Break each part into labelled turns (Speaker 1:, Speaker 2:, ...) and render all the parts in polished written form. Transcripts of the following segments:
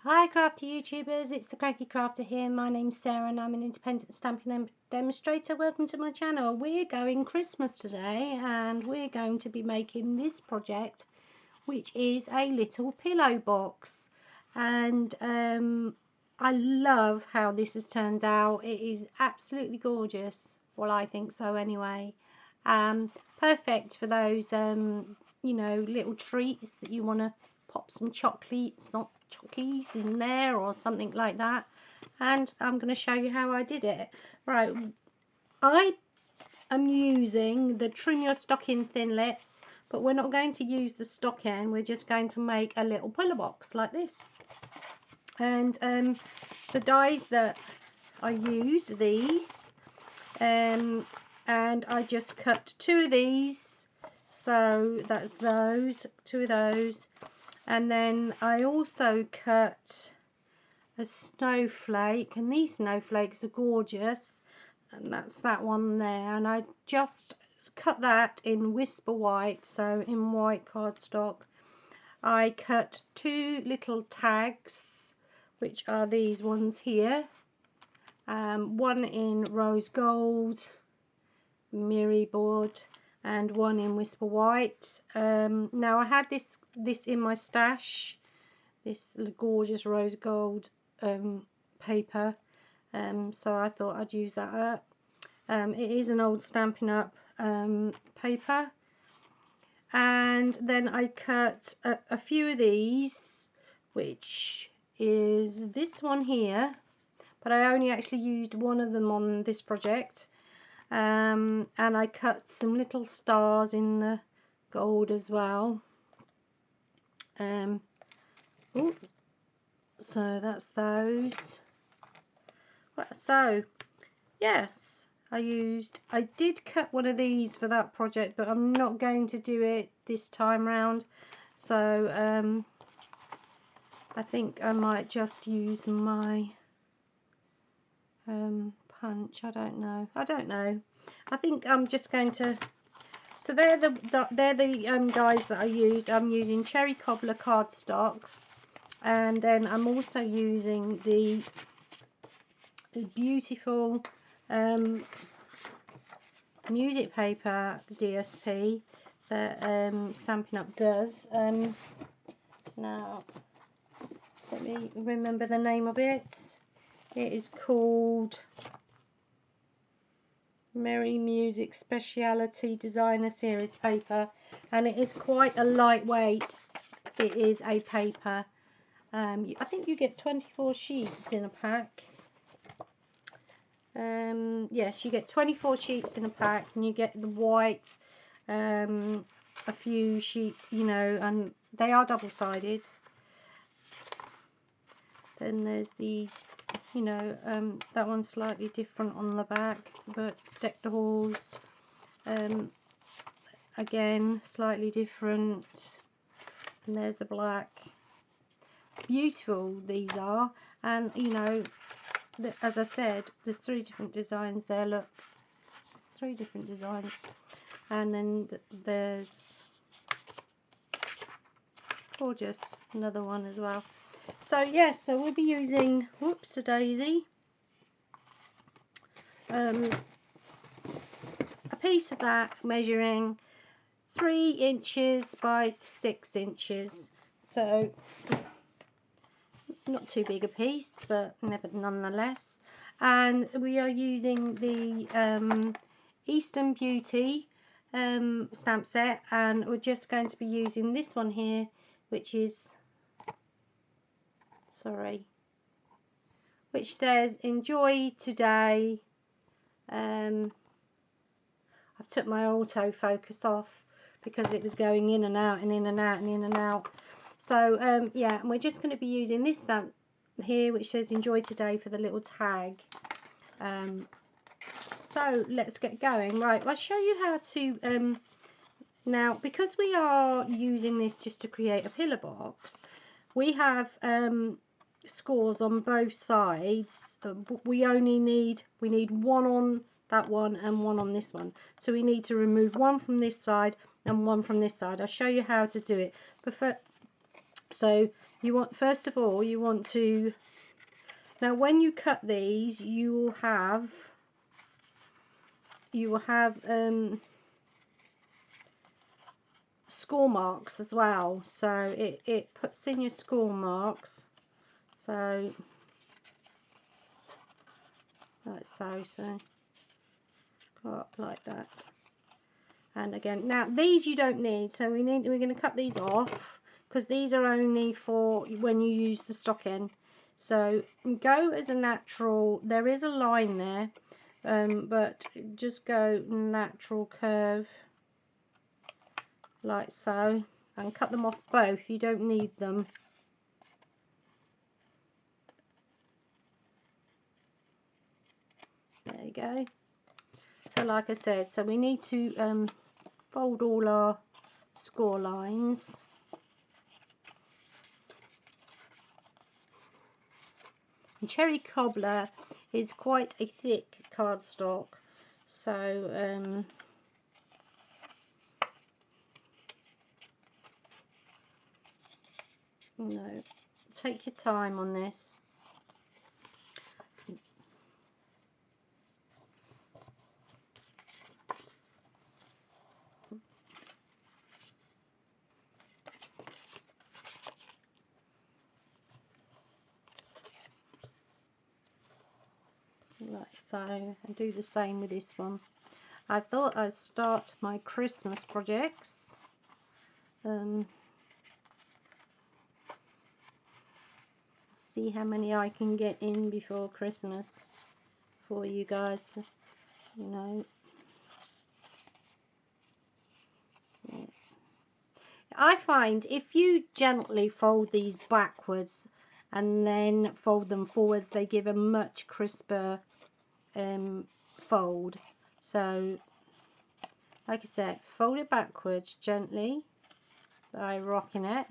Speaker 1: Hi crafty YouTubers, it's the Cranky Crafter here. My name's Sarah and I'm an independent stamping demonstrator. Welcome to my channel. We're going Christmas today and we're going to be making this project, which is a little pillow box. And I love how this has turned out. It is absolutely gorgeous. Well, I think so anyway. Perfect for those little treats that you want to pop some chocolates in there or something like that. And I'm going to show you how I did it. Right, I am using the Trim Your Stocking Thinlets, but we're not going to use the stocking. We're just going to make a little pillow box like this. And the dies that I used, these, and I just cut two of these, so that's those, two of those, and then I also cut a snowflake, and these snowflakes are gorgeous, and that's that one there, and I just cut that in Whisper White, so in white cardstock. I cut two little tags, which are these ones here, one in rose gold, Miri board, and one in Whisper White. Now I had this in my stash, this gorgeous rose gold paper, so I thought I'd use that up. It is an old Stampin' Up paper. And then I cut a few of these, which is this one here, but I only actually used one of them on this project. And I cut some little stars in the gold as well. So that's those. So yes, I did cut one of these for that project, but I'm not going to do it this time round, so I think I might just use my punch. I don't know. I think I'm just going to, so they're the dies that I used. I'm using Cherry Cobbler cardstock, and then I'm also using the beautiful music paper DSP that Stampin' Up does. Now let me remember the name of it. It is called Merry Music Speciality Designer Series paper, and it is quite a lightweight. It is a paper. I think you get 24 sheets in a pack. Yes, you get 24 sheets in a pack, and you get the white, a few sheets, and they are double-sided. Then there's the, that one's slightly different on the back, but Deck the Halls, again slightly different. And there's the black. Beautiful these are, and as I said, there's 3 different designs there. Look, 3 different designs, and then there's gorgeous another one as well. So yes, so we'll be using, whoops-a-daisy, a piece of that measuring 3 inches by 6 inches, so not too big a piece, but nonetheless. And we are using the Eastern Beauty stamp set, and we're just going to be using this one here, which is, which says enjoy today. I've took my autofocus off because it was going in and out and in and out and in and out. So yeah, and we're just going to be using this stamp here, which says enjoy today, for the little tag. So let's get going. Right, I'll show you how to now, because we are using this just to create a pillar box, we have scores on both sides. We need one on that one and one on this one, so we need to remove one from this side and one from this side. I'll show you how to do it. So you want, first of all, you want to, now when you cut these, you will have score marks as well, so it puts in your score marks, so like so go up like that. And again, now these you don't need, so we're going to cut these off because these are only for when you use the stocking. So go as a natural, there is a line there, but just go natural curve like so, and cut them off both. You don't need them. There you go. So like I said, so we need to fold all our score lines. And Cherry Cobbler is quite a thick cardstock, so no, take your time on this. Like so, and do the same with this one. I thought I'd start my Christmas projects. See how many I can get in before Christmas for you guys, you know. Yeah. I find if you gently fold these backwards and then fold them forwards, they give a much crisper fold. So like I said, fold it backwards gently by rocking it,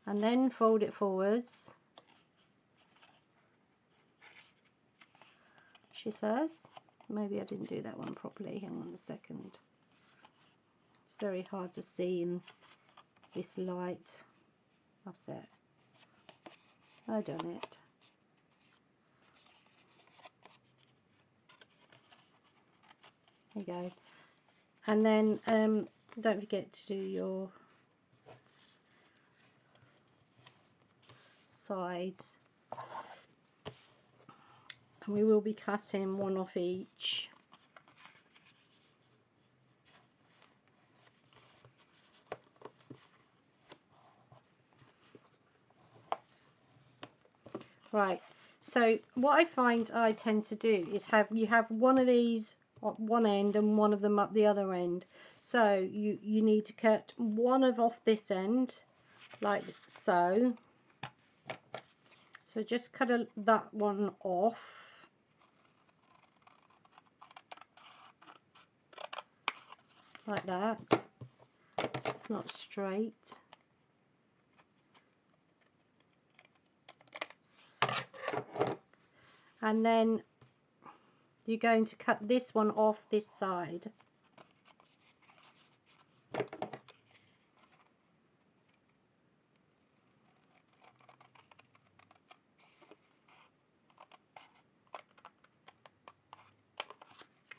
Speaker 1: and then fold it forwards, she says. Maybe I didn't do that one properly. Hang on a second. It's very hard to see in this light. That's it. I done it. There you go. And then don't forget to do your sides. And we will be cutting one off each. Right, so what I find I tend to do is you have one of these at one end and one of them up the other end. So you need to cut one off this end like so. So just cut that one off. Like that. It's not straight. And then you're going to cut this one off this side.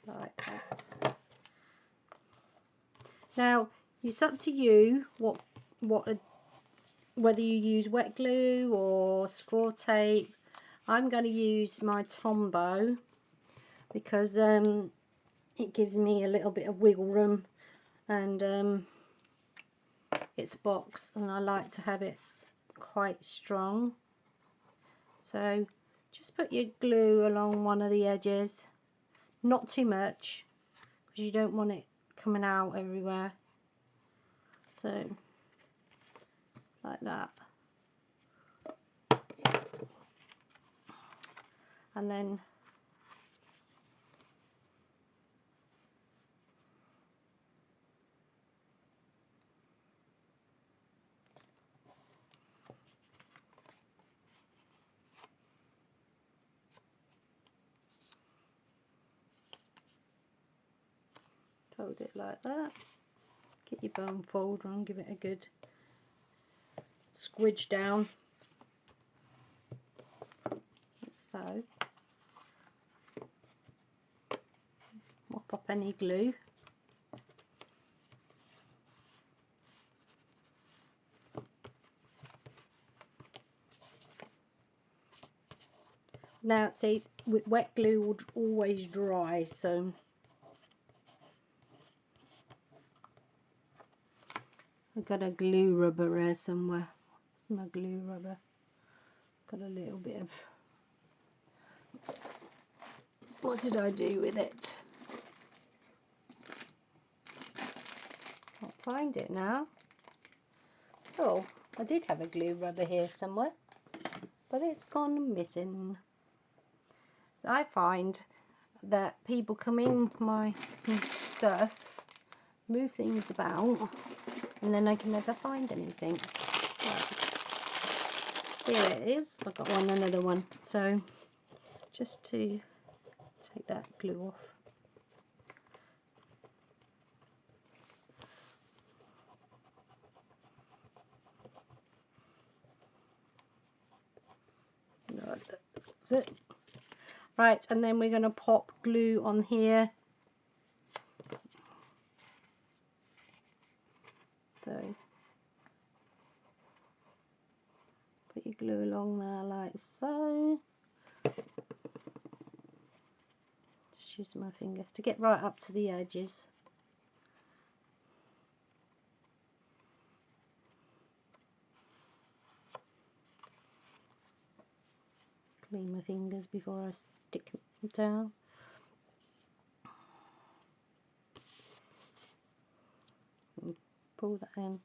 Speaker 1: Like that. Now it's up to you whether you use wet glue or score tape. I'm going to use my Tombow because it gives me a little bit of wiggle room, and it's a box and I like to have it quite strong. So just put your glue along one of the edges, not too much because you don't want it coming out everywhere. So like that. And then fold it like that. Get your bone folder and give it a good squidge down. So, mop up any glue. Now, see, with wet glue would always dry, so I've got a glue rubber there somewhere. It's my glue rubber. Got a little bit of, what did I do with it? Can't find it now. Oh, I did have a glue rubber here somewhere, but it's gone missing. I find that people come in my stuff, move things about, and then I can never find anything. Right. Here it is. I've got another one. So just to take that glue off. That's it. Right, and then we're going to pop glue on here. So put your glue along there like so. Just use my finger to get right up to the edges. Clean my fingers before I stick them down. And pull that in.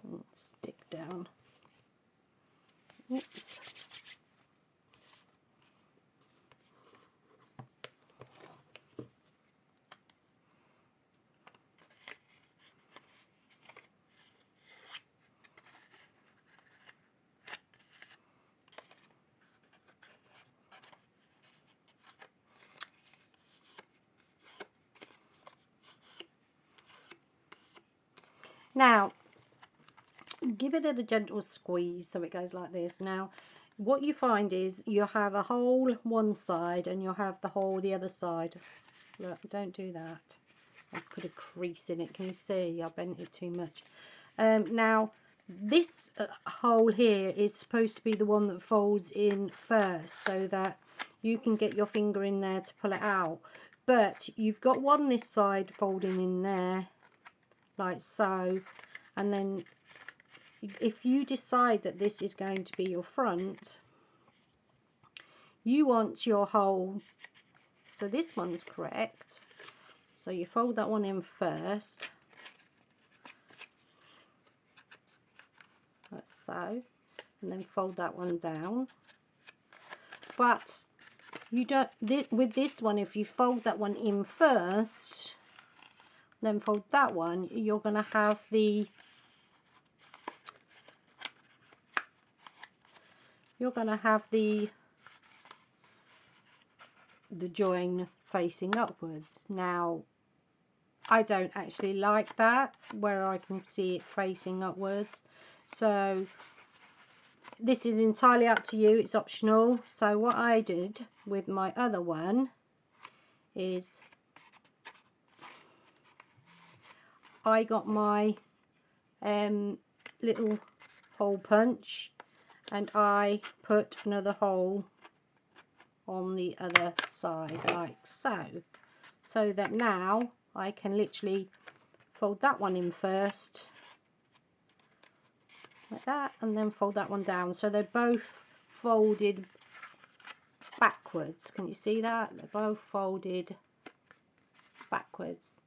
Speaker 1: And stick down. Oops. Now, give it a gentle squeeze so it goes like this. Now, what you find is you have a hole one side and you'll have the hole the other side. Look, don't do that. I've put a crease in it. Can you see? I bent it too much. Now, this hole here is supposed to be the one that folds in first so that you can get your finger in there to pull it out. But you've got one this side folding in there like so, and then if you decide that this is going to be your front, you want your hole, so this one's correct, so you fold that one in first like so, and then fold that one down. But you don't, with this one, if you fold that one in first then fold that one, you're going to have the join facing upwards. Now, I don't actually like that where I can see it facing upwards, so this is entirely up to you, it's optional. So what I did with my other one is I got my little hole punch and I put another hole on the other side like so, so that now I can literally fold that one in first like that, and then fold that one down, so they're both folded backwards. Can you see that? They're both folded backwards.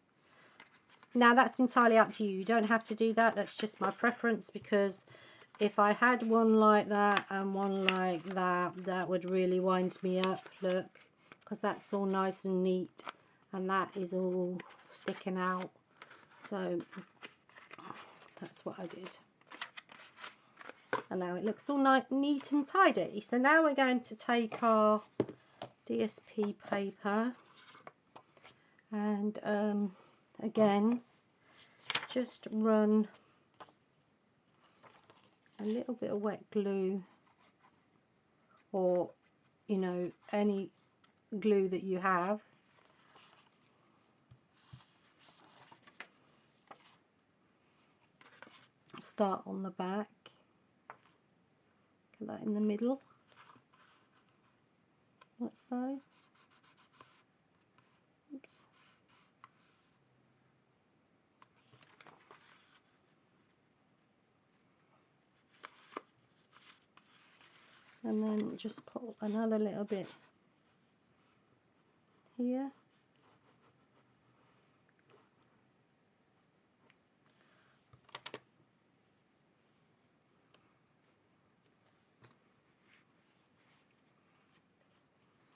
Speaker 1: Now that's entirely up to you. You don't have to do that. That's just my preference, because if I had one like that and one like that, that would really wind me up. Look, because that's all nice and neat and that is all sticking out. So that's what I did. And now it looks all neat and tidy. So now we're going to take our DSP paper And again, just run a little bit of wet glue, or you know, any glue that you have. Start on the back, get that in the middle, like so. Oops. And then just put another little bit here.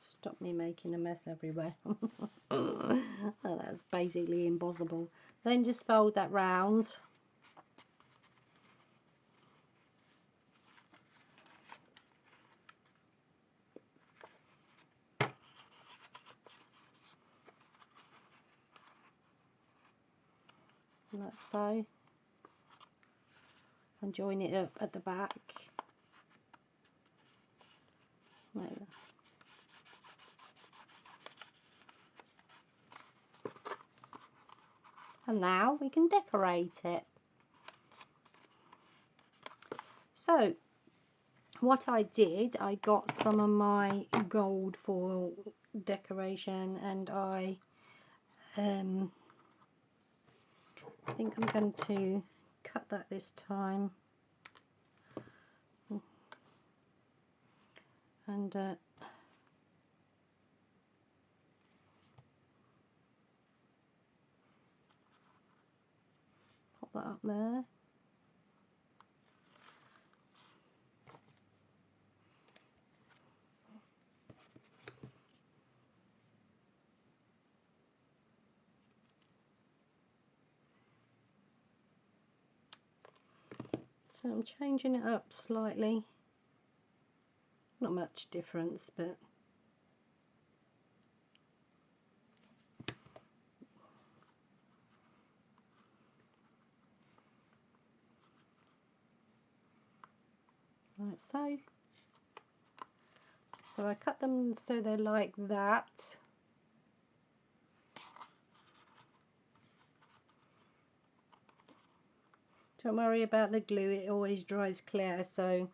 Speaker 1: Stop me making a mess everywhere. Well, that's basically impossible. Then just fold that round. Like so, and join it up at the back like that. And now we can decorate it. So what I did, I got some of my gold foil decoration, and I think I'm going to cut that this time, and pop that up there. So I'm changing it up slightly, not much difference, but like so. So I cut them so they're like that. Don't worry about the glue, it always dries clear, so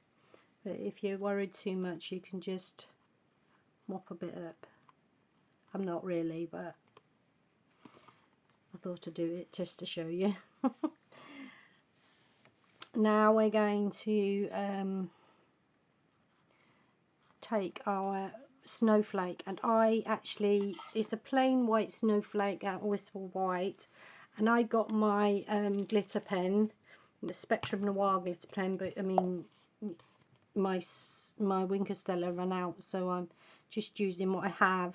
Speaker 1: but if you're worried too much you can just mop a bit up. I'm not really, but I thought to do it just to show you. Now we're going to take our snowflake, and I actually, it's a plain white snowflake out of Wistful White, and I got my glitter pen, the Spectrum Noir glitter pen, but I mean my Wink of Stella ran out, so I'm just using what I have.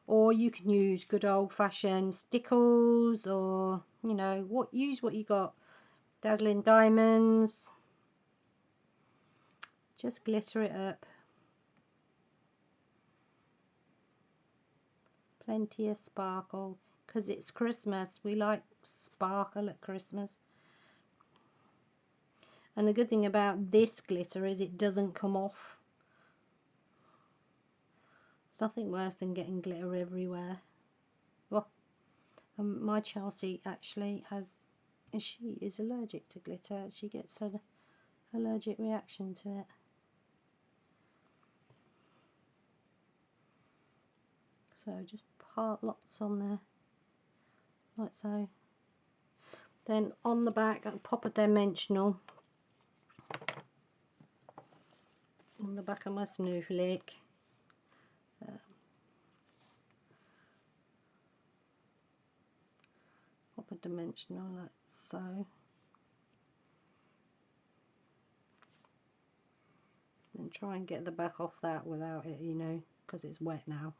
Speaker 1: Or you can use good old-fashioned stickles, or you know, use what you got. Dazzling Diamonds, just glitter it up. Plenty of sparkle, because it's Christmas, we like sparkle at Christmas. And the good thing about this glitter is it doesn't come off. It's nothing worse than getting glitter everywhere. Well, my Chelsea actually she is allergic to glitter. She gets an allergic reaction to it. So just part lots on there, like so. Then on the back I'll pop a dimensional on the back of my snowflake. Pop a dimensional like so. And try and get the back off that without it, you know, because it's wet now.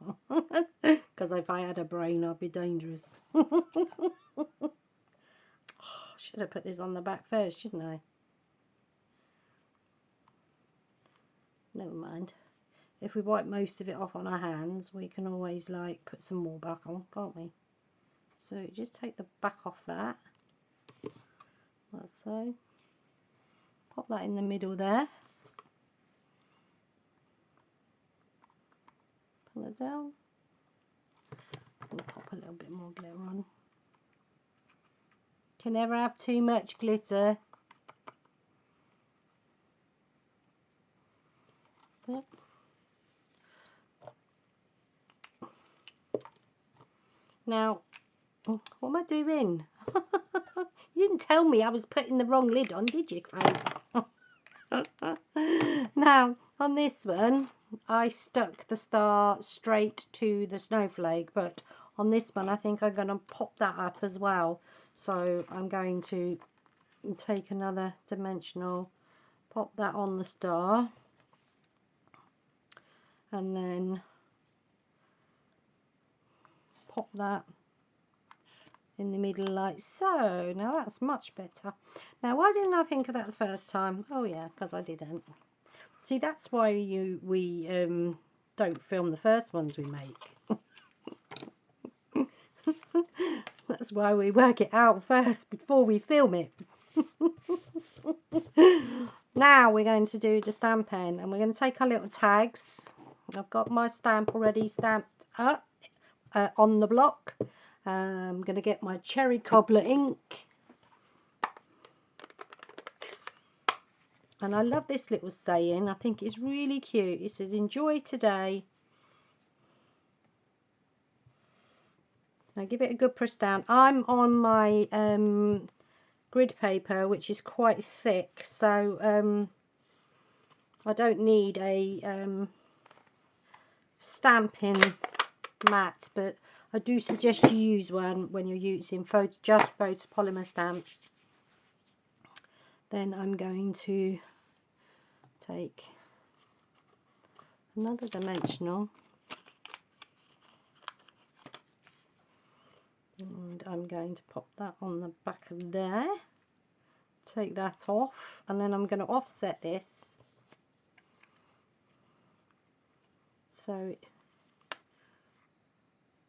Speaker 1: Because if I had a brain I'd be dangerous. Oh, should have put this on the back first, shouldn't I? Never mind. If we wipe most of it off on our hands, we can always like put some more back on, can't we? So you just take the back off that, like so. Pop that in the middle there. Pull it down. And pop a little bit more glitter on. Can never have too much glitter. Yep. Now, what am I doing? You didn't tell me I was putting the wrong lid on, did you, Craig? Now, on this one, I stuck the star straight to the snowflake, but on this one, I think I'm going to pop that up as well. So I'm going to take another dimensional, pop that on the star, and then pop that in the middle like so. Now that's much better. Now why didn't I think of that the first time? Oh yeah, because I didn't. See, that's why we don't film the first ones we make. That's why we work it out first before we film it. Now we're going to do the Stampin', and we're going to take our little tags. I've got my stamp already stamped up on the block. I'm going to get my cherry cobbler ink, and I love this little saying. I think it's really cute. It says, "Enjoy today." Now give it a good press down. I'm on my grid paper, which is quite thick, so I don't need a stamping mat, but I do suggest you use one when you're using just photopolymer stamps. Then I'm going to take another dimensional, and I'm going to pop that on the back of there, take that off, and then I'm going to offset this so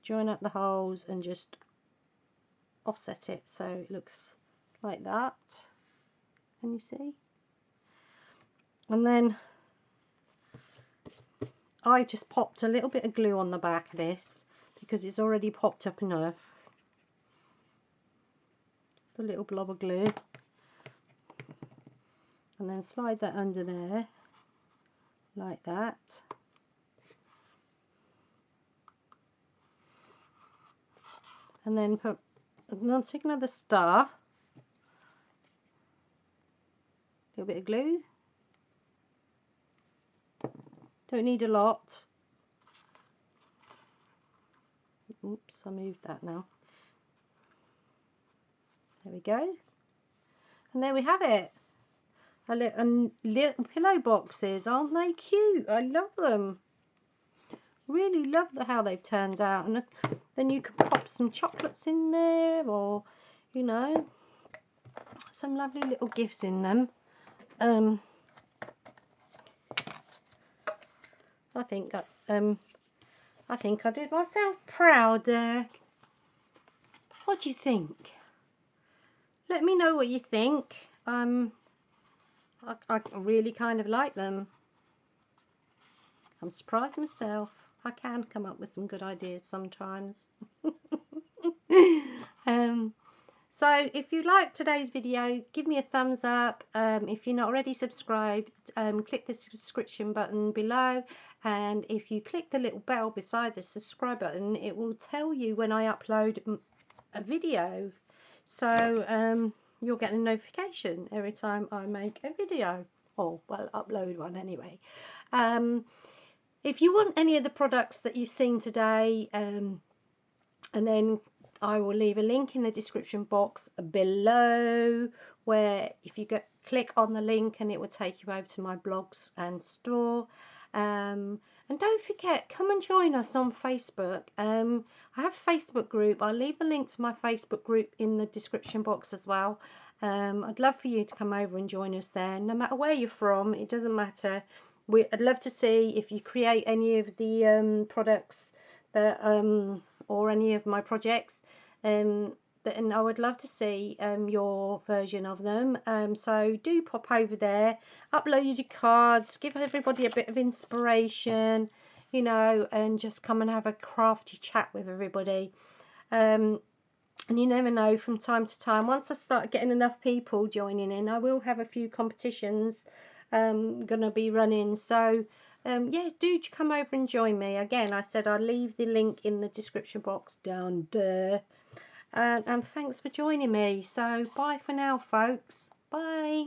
Speaker 1: join up the holes and just offset it so it looks like that. Can you see? And then I just popped a little bit of glue on the back of this because it's already popped up enough. The little blob of glue, and then slide that under there like that. And then take another star, a little bit of glue. Don't need a lot. Oops, I moved that now. There we go. And there we have it. Little pillow boxes. Aren't they cute? I love them. Really love how they've turned out. And then you can pop some chocolates in there, or, you know, some lovely little gifts in them. I think I did myself proud there. What do you think? Let me know what you think. I really kind of like them. I'm surprised myself. I can come up with some good ideas sometimes. So if you like today's video, give me a thumbs up. If you're not already subscribed, click the subscription button below, and if you click the little bell beside the subscribe button, it will tell you when I upload a video, so you'll get a notification every time I make a video, or well, upload one anyway. If you want any of the products that you've seen today, and then I will leave a link in the description box below, where if you click on the link, and it will take you over to my blogs and store. And don't forget, come and join us on Facebook. I have a Facebook group. I'll leave the link to my Facebook group in the description box as well. I'd love for you to come over and join us there. No matter where you're from, it doesn't matter. I'd love to see if you create any of the products that or any of my projects. and I would love to see your version of them. So do pop over there, upload your cards, give everybody a bit of inspiration, you know, and just come and have a crafty chat with everybody. And you never know, from time to time, once I start getting enough people joining in, I will have a few competitions gonna be running. So yeah, do come over and join me. Again, I said I'll leave the link in the description box down there. And thanks for joining me. So bye for now, folks. Bye.